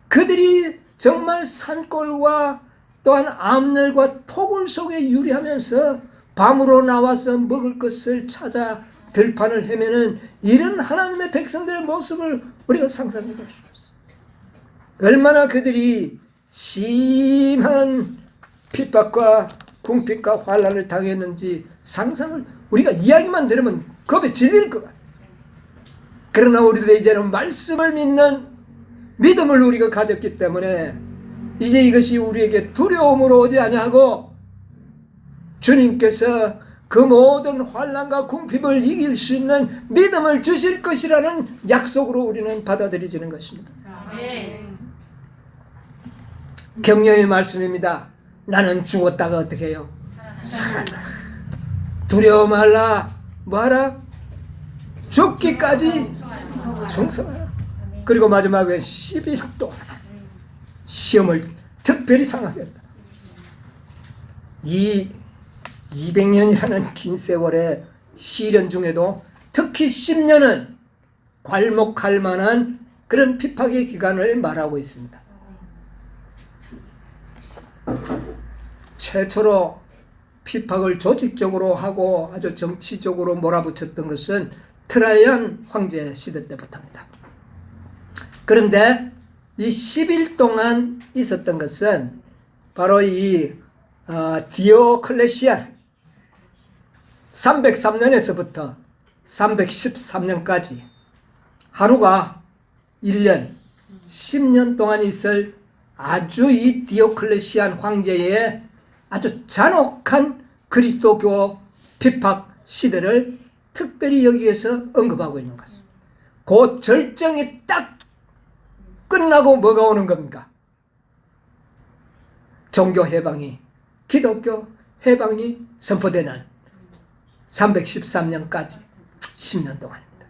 그들이 정말 산골과 또한 암열과 토굴 속에 유리하면서 밤으로 나와서 먹을 것을 찾아 들판을 헤매는 이런 하나님의 백성들의 모습을 우리가 상상해 볼 수 있어요. 얼마나 그들이 심한 핍박과 궁핍과 환난을 당했는지 상상을 우리가 이야기만 들으면 겁에 질릴 것 같아요. 그러나 우리도 이제는 말씀을 믿는 믿음을 우리가 가졌기 때문에 이제 이것이 우리에게 두려움으로 오지 아니하고 주님께서 그 모든 환난과 궁핍을 이길 수 있는 믿음을 주실 것이라는 약속으로 우리는 받아들여지는 것입니다. 격려의 말씀입니다. 나는 죽었다가 어떻게 해요? 살아나라. 두려워 말라. 뭐하라? 죽기까지 충성하라. 그리고 마지막에 10일 동안 시험을 특별히 당하겠다. 이 200년이라는 긴 세월의 시련 중에도 특히 10년은 괄목할 만한 그런 핍박의 기간을 말하고 있습니다. 최초로 핍박을 조직적으로 하고 아주 정치적으로 몰아붙였던 것은 트라이안 황제 시대 때부터입니다. 그런데 이 10일 동안 있었던 것은 바로 이 디오클레시안 303년에서부터 313년까지 하루가 1년 10년 동안 있을 아주 이 디오클레시안 황제의 아주 잔혹한 그리스도교 핍박 시대를 특별히 여기에서 언급하고 있는 것입니다. 그 절정이 딱 끝나고 뭐가 오는 겁니까? 종교 해방이, 기독교 해방이 선포되는 313년까지 10년 동안입니다.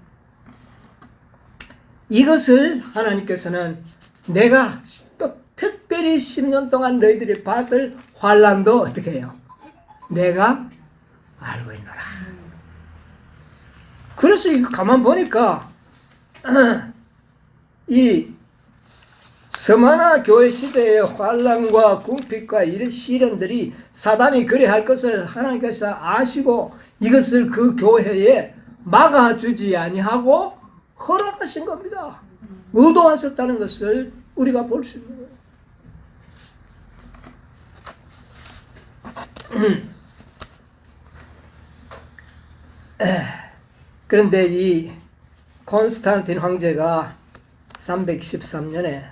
이것을 하나님께서는 내가 또 특별히 10년 동안 너희들이 받을 환난도 어떻게 해요? 내가 알고 있노라. 그래서 이거 가만 보니까 이 서마나 교회 시대의 환난과 궁핍과 이런 시련들이 사단이 그래 할 것을 하나님께서 아시고 이것을 그 교회에 막아주지 아니하고 허락하신 겁니다. 의도하셨다는 것을 우리가 볼 수 있는 거예요. 그런데 이 콘스탄틴 황제가 313년에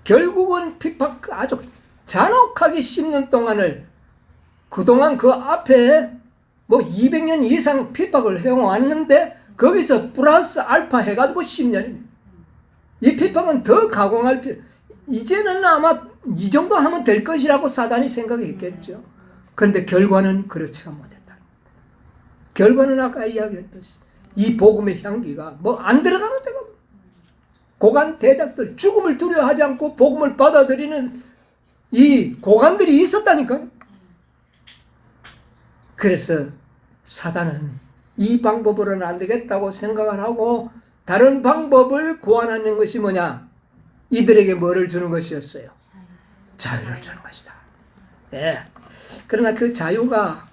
결국은 핍박 아주 잔혹하게 10년 동안을 그동안 그 앞에 뭐 200년 이상 핍박을 해왔는데 거기서 플러스 알파 해가지고 10년입니다. 이 핍박은 더 가공할 필요, 이제는 아마 이 정도 하면 될 것이라고 사단이 생각했겠죠. 그런데 결과는 그렇지가 못했다. 결과는 아까 이야기했듯이 이 복음의 향기가 뭐 안 들어가는 데가 고관 대작들, 죽음을 두려워하지 않고 복음을 받아들이는 이 고관들이 있었다니까요. 그래서 사단은 이 방법으로는 안 되겠다고 생각을 하고 다른 방법을 고안하는 것이 뭐냐? 이들에게 뭐를 주는 것이었어요? 자유를 주는 것이다. 예. 그러나 그 자유가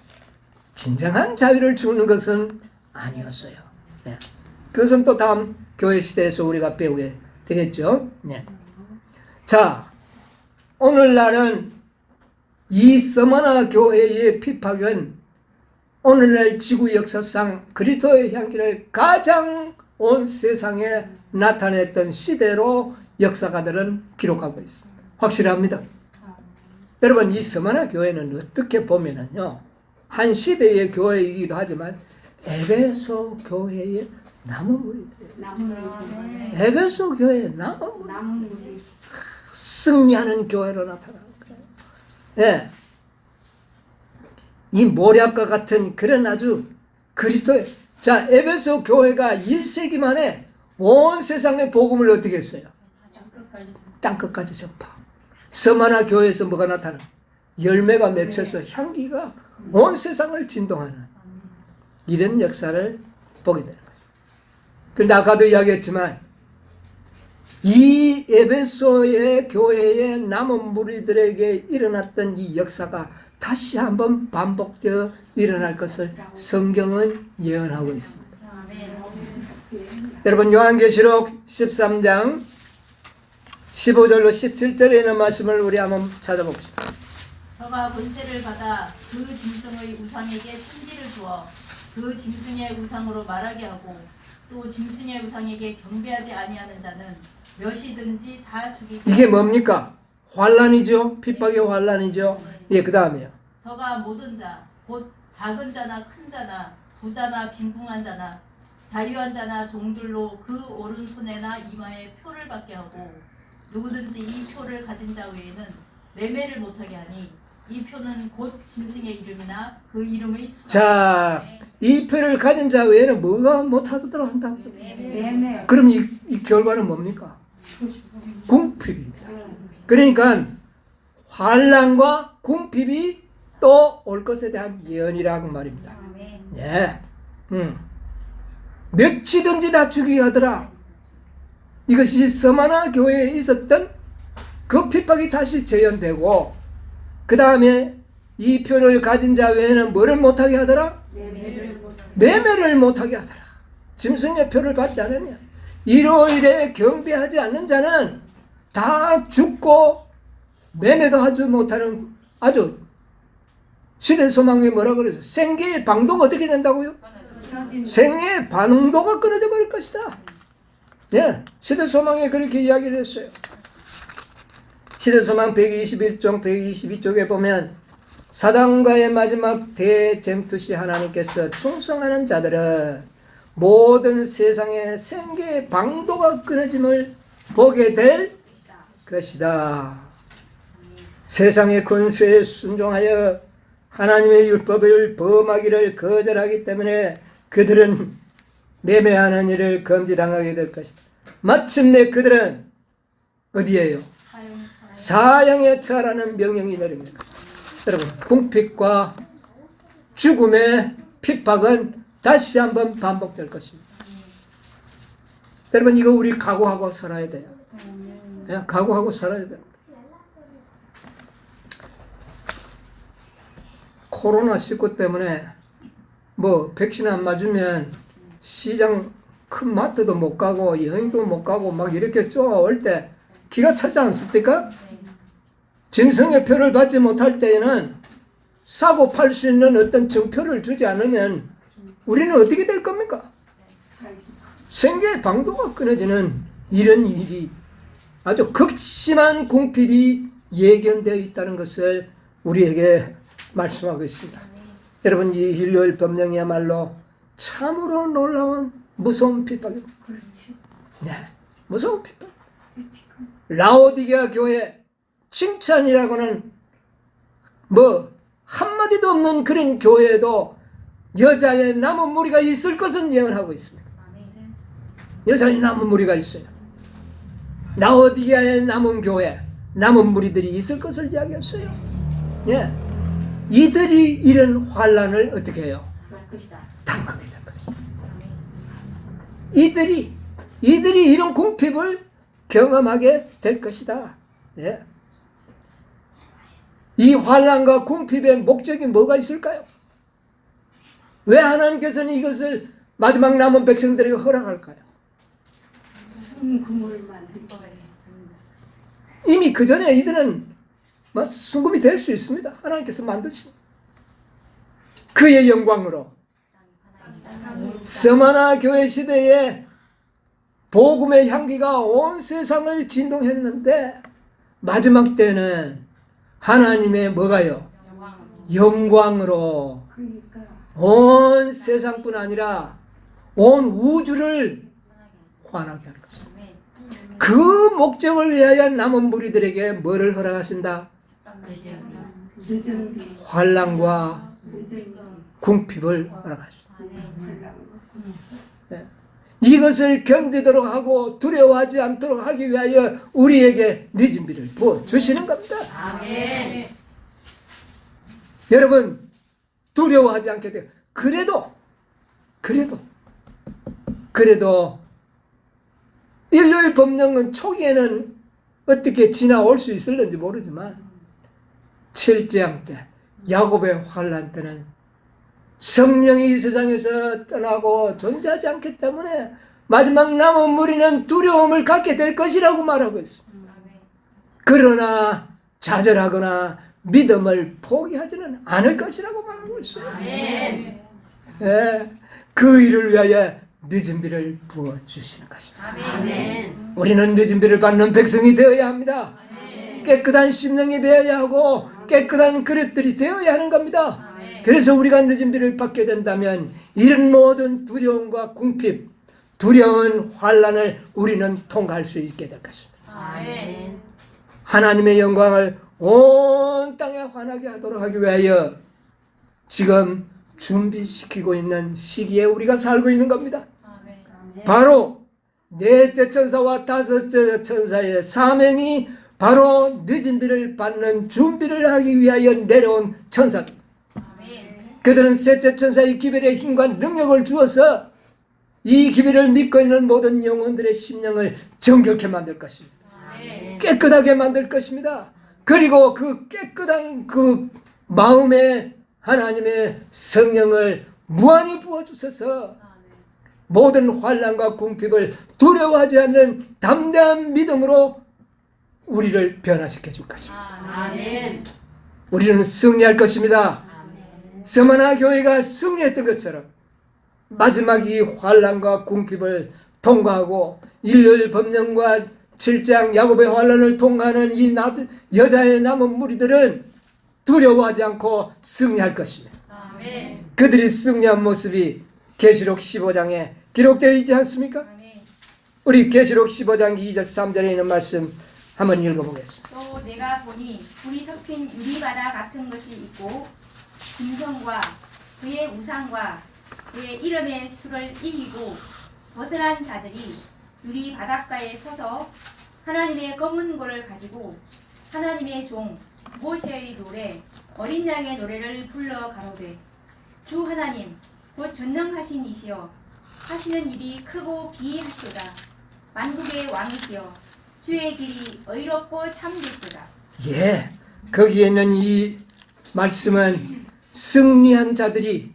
진정한 자유를 주는 것은 아니었어요. 예. 그것은 또 다음 교회 시대에서 우리가 배우게 되겠죠. 예. 자, 오늘날은 이 서머나 교회의 핍박은 오늘날 지구 역사상 그리스도의 향기를 가장 온 세상에 나타냈던 시대로 역사가들은 기록하고 있습니다. 확실합니다. 여러분, 이 서머나 교회는 어떻게 보면은요, 한 시대의 교회이기도 하지만 에베소 교회의 나무물이에요. 에베소 교회의 나무물이 승리하는 교회로 나타나는 거예요. 예. 이 모략과 같은 그런 아주 그리스도의, 자, 에베소 교회가 1세기 만에 온 세상의 복음을 어떻게 했어요? 땅끝까지 전파. 서마나 교회에서 뭐가 나타나? 열매가 맺혀서 향기가 온 세상을 진동하는 이런 역사를 보게 되는 거예요. 그런데 아까도 이야기했지만 이 에베소의 교회의 남은 무리들에게 일어났던 이 역사가 다시 한번 반복되어 일어날 것을 성경은 예언하고 있습니다. 여러분 요한계시록 13장 15절로 17절에 있는 말씀을 우리 한번 찾아봅시다. 저가 권세를 받아 그 짐승의 우상에게 승기를 주어 그 짐승의 우상으로 말하게 하고 또 짐승의 우상에게 경배하지 아니하는 자는 몇이든지 다 죽이게 이게 뭡니까? 환란이죠. 핍박의 환란이죠. 예, 그 다음에요. 저가 모든 자 곧 작은 자나 큰 자나 부자나 빈궁한 자나 자유한 자나 종들로 그 오른손에나 이마에 표를 받게 하고 누구든지 이 표를 가진 자 외에는 매매를 못하게 하니 이 표는 곧 짐승의 이름이나 그 이름의 수. 자, 이 표를 가진 자 외에는 뭐가 못하도록 한다고요? 네네. 그럼 이 결과는 뭡니까? 궁핍입니다. 그러니까 환란과 궁핍이 또 올 것에 대한 예언이라고 말입니다. 예, 몇이든지 다 죽이게 하더라. 이것이 서마나 교회에 있었던 그 핍박이 다시 재현되고, 그 다음에 이 표를 가진 자 외에는 뭐를 못하게 하더라? 매매를 못하게 하더라. 짐승의 표를 받지 않으면 일요일에 경배하지 않는 자는 다 죽고 매매도 하지 못하는 아주 시대 소망이 뭐라 그러죠? 생계의 방도가 어떻게 된다고요? 생애의 방도가 끊어져 버릴 것이다. 예, 시대 소망에 그렇게 이야기를 했어요. 시대 소망 121쪽, 122쪽에 보면 사단과의 마지막 대쟁투시 하나님께서 충성하는 자들은 모든 세상의 생계의 방도가 끊어짐을 보게 될 것이다. 세상의 권세에 순종하여 하나님의 율법을 범하기를 거절하기 때문에 그들은 매매하는 일을 금지당하게 될 것이다. 마침내 그들은 어디에요? 사형에 처하라는 명령이 내립니다. 여러분, 궁핍과 죽음의 핍박은 다시 한번 반복될 것입니다. 여러분, 이거 우리 각오하고 살아야 돼요. 예, 각오하고 살아야 됩니다. 코로나19 때문에 뭐 백신 안 맞으면 시장 큰 마트도 못 가고 여행도 못 가고 막 이렇게 쪼아올 때 기가 차지 않습니까? 짐승의 표를 받지 못할 때에는 사고 팔 수 있는 어떤 증표를 주지 않으면 우리는 어떻게 될 겁니까? 생계의 방도가 끊어지는 이런 일이 아주 극심한 궁핍이 예견되어 있다는 것을 우리에게 말씀하고 있습니다. 여러분, 이 일요일 법령이야말로 참으로 놀라운 무서운 핍박입니다. 네, 무서운 핍박. 라오디게아 교회 칭찬이라고는 뭐 한마디도 없는 그런 교회에도 여자의 남은 무리가 있을 것은 예언하고 있습니다. 여자의 남은 무리가 있어요. 라오디게아의 남은 교회, 남은 무리들이 있을 것을 이야기했어요. 예, 이들이 이런 환란을 어떻게 해요? 당하게 될 것입니다. 이들이 이런 궁핍을 경험하게 될 것이다. 예. 이 환란과 궁핍의 목적이 뭐가 있을까요? 왜 하나님께서는 이것을 마지막 남은 백성들에게 허락할까요? 이미 그 전에 이들은 순금이 될 수 있습니다. 하나님께서 만드신 그의 영광으로 스마나 교회 시대에 복음의 향기가 온 세상을 진동했는데 마지막 때는 하나님의 뭐가요? 영광으로 온 세상뿐 아니라 온 우주를 환하게 하는 것입니다. 그 목적을 위하여 남은 무리들에게 뭐를 허락하신다? 환난과 궁핍을 허락하신다. 네. 이것을 견디도록 하고 두려워하지 않도록 하기 위하여 우리에게 늦은비를 부어주시는 겁니다. 아멘. 여러분, 두려워하지 않게 돼요. 그래도 일요일 법령은 초기에는 어떻게 지나올 수 있을는지 모르지만 7장 때 야곱의 환난 때는 성령이 이 세상에서 떠나고 존재하지 않기 때문에 마지막 남은 무리는 두려움을 갖게 될 것이라고 말하고 있습니다. 그러나 좌절하거나 믿음을 포기하지는 않을 것이라고 말하고 있어요. 아멘. 예, 그 일을 위하여 늦은 비를 부어주시는 것입니다. 아멘. 우리는 늦은 비를 받는 백성이 되어야 합니다. 깨끗한 심령이 되어야 하고 깨끗한 그릇들이 되어야 하는 겁니다. 그래서 우리가 늦은 비를 받게 된다면 이런 모든 두려움과 궁핍, 두려운 환난을 우리는 통과할 수 있게 될 것입니다. 아멘. 하나님의 영광을 온 땅에 환하게 하도록 하기 위하여 지금 준비시키고 있는 시기에 우리가 살고 있는 겁니다. 바로 넷째 천사와 다섯째 천사의 사명이 바로 늦은 비를 받는 준비를 하기 위하여 내려온 천사들. 그들은 셋째 천사의 기별의 힘과 능력을 주어서 이 기별을 믿고 있는 모든 영혼들의 심령을 정결케 만들 것입니다. 깨끗하게 만들 것입니다. 그리고 그 깨끗한 그 마음에 하나님의 성령을 무한히 부어주셔서 모든 환난과 궁핍을 두려워하지 않는 담대한 믿음으로 우리를 변화시켜 줄 것입니다. 아멘. 우리는 승리할 것입니다. 서머나 교회가 승리했던 것처럼 마지막 이 환난과 궁핍을 통과하고 일요일 법령과 7장 야곱의 환난을 통과하는 이 여자의 남은 무리들은 두려워하지 않고 승리할 것입니다. 아멘. 그들이 승리한 모습이 계시록 15장에 기록되어 있지 않습니까? 아멘. 우리 계시록 15장 2절 3절에 있는 말씀 한번 읽어보겠습니다. 또 내가 보니 불이 섞인 유리바다 같은 것이 있고 금성과 그의 우상과 그의 이름의 수를 이기고 벗어난 자들이 유리 바닷가에 서서 하나님의 검은 고를 가지고 하나님의 종 모세의 노래 어린 양의 노래를 불러 가로되 주 하나님 곧 전능하신 이시여 하시는 일이 크고 기이하시도다. 만국의 왕이시여 주의 길이 의롭고 참되시도다. 예, 거기에 있는 이 말씀은 승리한 자들이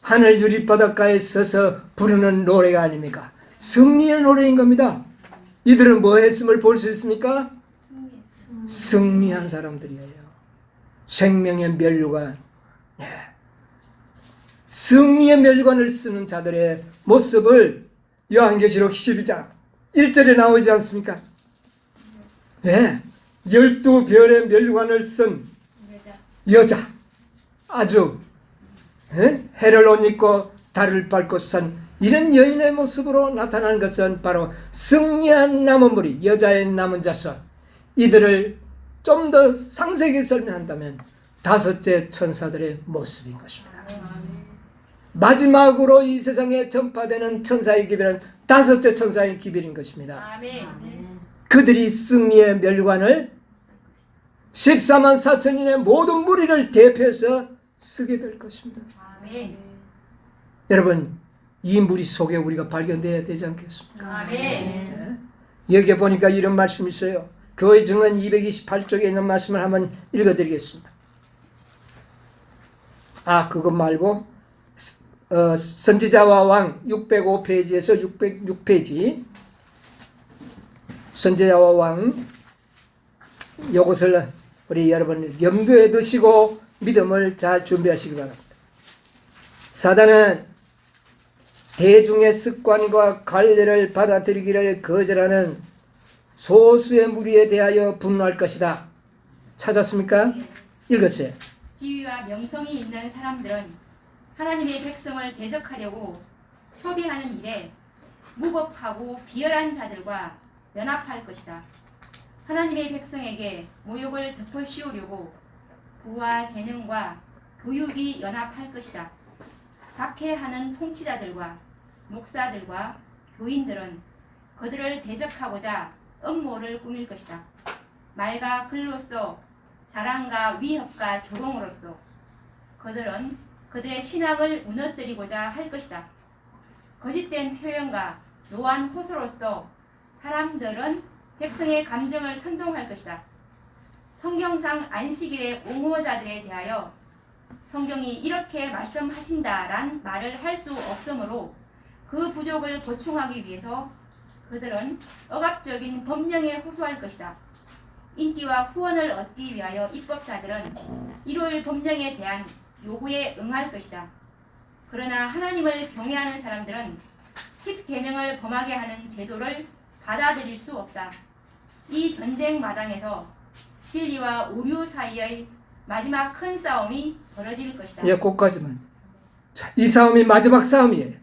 하늘 유리바닷가에 서서 부르는 노래가 아닙니까? 승리의 노래인 겁니다. 이들은 뭐 했음을 볼 수 있습니까? 승리한 사람들이에요. 생명의 면류관, 승리의 면류관을 쓰는 자들의 모습을 요한계시록 12장 1절에 나오지 않습니까? 12별의 면류관을 쓴 여자, 아주 해를 옷 입고 달을 밟고 선 이런 여인의 모습으로 나타나는 것은 바로 승리한 남은 무리, 여자의 남은 자손. 이들을 좀 더 상세하게 설명한다면 다섯째 천사들의 모습인 것입니다. 마지막으로 이 세상에 전파되는 천사의 기별은 다섯째 천사의 기별인 것입니다. 아멘. 그들이 승리의 면류관을 14만 4천인의 모든 무리를 대표해서 쓰게 될 것입니다. 아멘. 여러분, 이 무리 속에 우리가 발견되어야 되지 않겠습니까? 아멘. 여기에 보니까 이런 말씀이 있어요. 교회 증언 228쪽에 있는 말씀을 한번 읽어드리겠습니다. 그것 말고 선지자와 왕 605페이지에서 606페이지 선지자와 왕 이것을 우리 여러분 염두에 두시고 믿음을 잘 준비하시기 바랍니다. 사단은 대중의 습관과 관례를 받아들이기를 거절하는 소수의 무리에 대하여 분노할 것이다. 찾았습니까? 읽었어요. 지위와 명성이 있는 사람들은 하나님의 백성을 대적하려고 협의하는 일에 무법하고 비열한 자들과 연합할 것이다. 하나님의 백성에게 모욕을 덮어씌우려고 부와 재능과 교육이 연합할 것이다. 박해하는 통치자들과 목사들과 교인들은 그들을 대적하고자 음모를 꾸밀 것이다. 말과 글로써 자랑과 위협과 조롱으로써 그들은 그들의 신학을 무너뜨리고자 할 것이다. 거짓된 표현과 노한 호소로서 사람들은 백성의 감정을 선동할 것이다. 성경상 안식일의 옹호자들에 대하여 성경이 이렇게 말씀하신다란 말을 할 수 없으므로 그 부족을 보충하기 위해서 그들은 억압적인 법령에 호소할 것이다. 인기와 후원을 얻기 위하여 입법자들은 일요일 법령에 대한 요구에 응할 것이다. 그러나 하나님을 경외하는 사람들은 10계명을 범하게 하는 제도를 받아들일 수 없다. 이 전쟁 마당에서 진리와 오류 사이의 마지막 큰 싸움이 벌어질 것이다. 예, 거기까지만. 자, 이 싸움이 마지막 싸움이에요.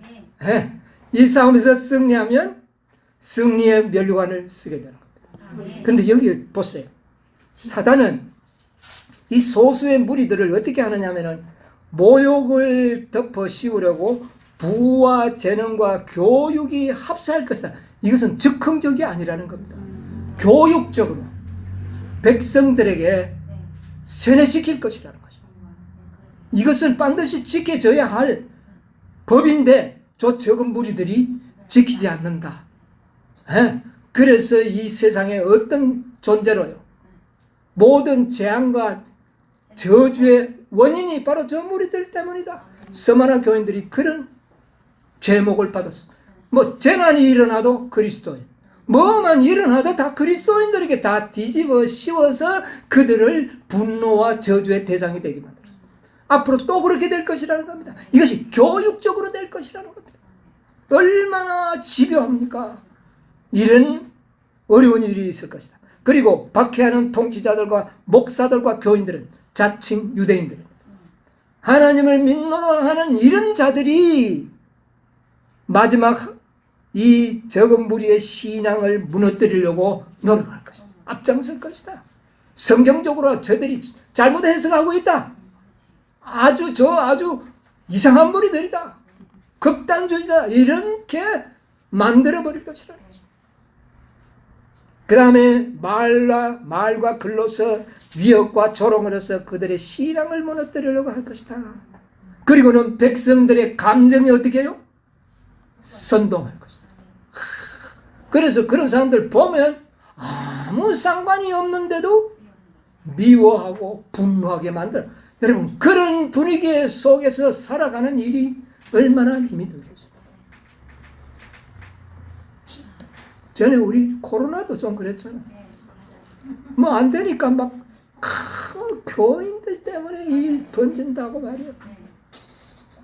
아멘. 예, 이 싸움에서 승리하면 승리의 면류관을 쓰게 되는 겁니다. 아멘. 근데 여기 보세요. 사단은 이 소수의 무리들을 어떻게 하느냐면은 모욕을 덮어 씌우려고 부와 재능과 교육이 합사할 것이다. 이것은 즉흥적이 아니라는 겁니다. 교육적으로 백성들에게 세뇌시킬 것이라는 것이죠. 이것은 반드시 지켜져야 할 법인데 저 적은 무리들이 지키지 않는다. 예? 그래서 이 세상에 어떤 존재로요, 모든 재앙과 저주의 원인이 바로 저 무리들 때문이다. 서만한 교인들이 그런 죄목을 받았어. 뭐 재난이 일어나도 그리스도인, 뭐만 일어나도 다 그리스도인들에게 다 뒤집어 씌워서 그들을 분노와 저주의 대상이 되게 만들었어. 앞으로 또 그렇게 될 것이라는 겁니다. 이것이 교육적으로 될 것이라는 겁니다. 얼마나 집요합니까? 이런 어려운 일이 있을 것이다. 그리고 박해하는 통치자들과 목사들과 교인들은 자칭 유대인들입니다. 하나님을 믿노하는 이런 자들이 마지막 이 적은 무리의 신앙을 무너뜨리려고 노력할 것이다. 앞장설 것이다. 성경적으로 저들이 잘못 해석하고 있다. 아주 이상한 무리들이다. 극단주의다. 이렇게 만들어버릴 것이라는 것이다. 그 다음에 말과 글로서 위협과 조롱을 해서 그들의 신앙을 무너뜨리려고 할 것이다. 그리고는 백성들의 감정이 어떻게 해요? 선동할 것이다. 그래서 그런 사람들 보면 아무 상관이 없는데도 미워하고 분노하게 만들어. 여러분, 그런 분위기 속에서 살아가는 일이 얼마나 힘이 들겠어요. 전에 우리 코로나도 좀 그랬잖아. 뭐 안 되니까 막 교인들 때문에 이 던진다고 말이야.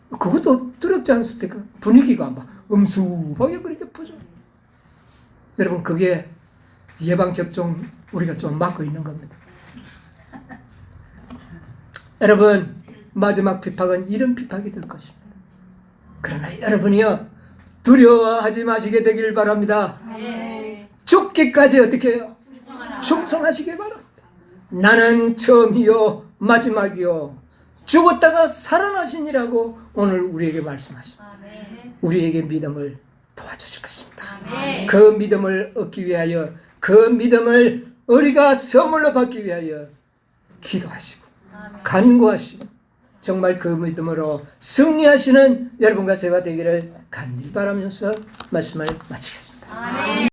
그것도 두렵지 않습니까? 분위기가 막 음습하게 그렇게 퍼져. 여러분, 그게 예방접종 우리가 좀 막고 있는 겁니다. 여러분, 마지막 핍박은 이런 핍박이 될 것입니다. 그러나 여러분이요, 두려워하지 마시게 되길 바랍니다. 죽기까지 어떻게 해요? 충성하시길 바랍니다. 나는 처음이요 마지막이요 죽었다가 살아나시니라고 오늘 우리에게 말씀하십니다. 우리에게 믿음을 도와주실 것입니다. 그 믿음을 얻기 위하여, 그 믿음을 우리가 선물로 받기 위하여 기도하시고 간구하시고 정말 그 믿음으로 승리하시는 여러분과 제가 되기를 간절히 바라면서 말씀을 마치겠습니다.